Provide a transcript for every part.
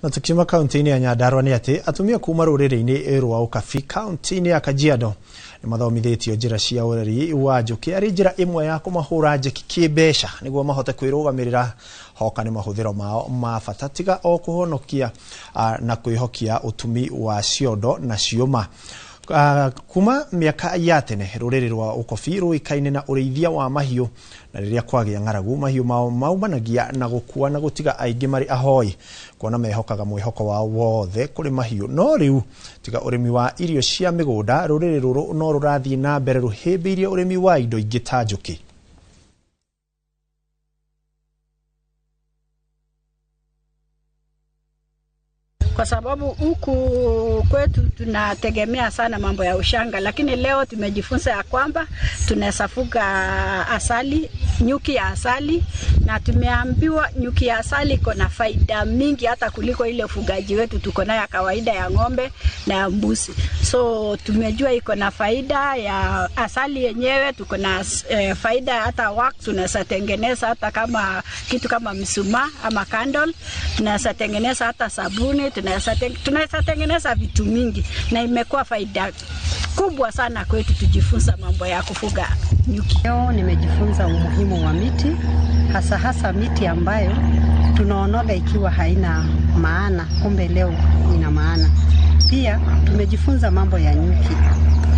Na tukima kaunti ya Nyandarua ni ati atumia kuma ruriri-ini rwa Ukabi kaunti ya Kajiado ni mathomithitio njira cia ureri wa njuki ari njira imwe ya kumahura njeki kimbeca niguo mahote kwirugamirira hoka ni mahuthiro mao ma bata tiga o kuhonokia na kwihokia utumi wa ciondo na cioma. Kuma miaka ya tene ruriri rwa Ukabi ruikaine na ureithia wa mahiu na riria kwagia ng'aragu mahiu mao maumanagia na gukua na gutiga aingi mari ahoi kuona mehokaga mwihoko wa wothe kuri mahiu no riu tiga urimi wa irio cia migunda ruriri ruru no rurathie na mbere ruhimbiirie urimi wa indo ingi ta njuki. Kwa sababu huku kwetu tunategemea sana mambo ya ushanga, lakini leo tumejifunza ya kwamba tunaweza fuga asali, nyuki ya asali, na tumeambiwa nyuki ya asali iko na faida mingi hata kuliko ile ufugaji wetu tuko nayo ya kawaida ya ng'ombe na ya mbuzi. So tumejua iko na faida ya asali yenyewe, tuko na faida hata wax tunaweza tengeneza hata kama kitu kama mshumaa ama candle, tunaweza tengeneza hata sabuni, tunaweza tengeneza vitu mingi, na imekuwa faida kubwa sana kwetu tujifunza mambo ya kufuga nyuki. Leo nimejifunza umuhimu wa miti, hasa miti ambayo tunaonaga ikiwa haina maana, kumbe leo ina maana. Pia tumejifunza mambo ya nyuki.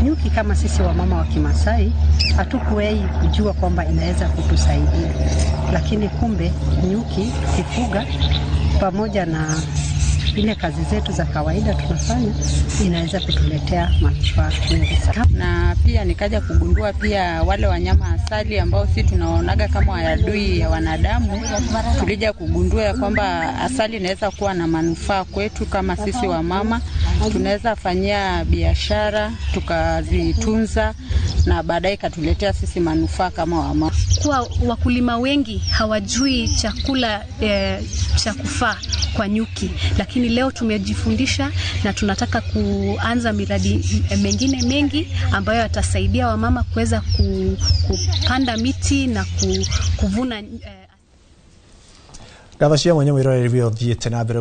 Nyuki kama sisi wamama wa Kimasai hatukuwahi kujua kwamba inaweza kutusaidia, lakini kumbe nyuki tukifuga pamoja na ile kazi zetu za kawaida tunafanya inaweza kutuletea manufaa mengi sana. Na pia nikaja kugundua pia wale wanyama asali ambao si tunaonaga kama adui ya wanadamu, tulija kugundua ya kwamba asali inaweza kuwa na manufaa kwetu kama sisi wamama. Tunaweza fanyia biashara tukazitunza na baadaye katuletea sisi manufaa kama wamama. Kwa wakulima wengi hawajui chakula cha kufaa kwa nyuki, lakini leo tumejifundisha na tunataka kuanza miradi mengine mengi ambayo yatasaidia wamama kuweza kupanda miti na kuvuna. Gavashia mwenye mwiroreri thiete na mbere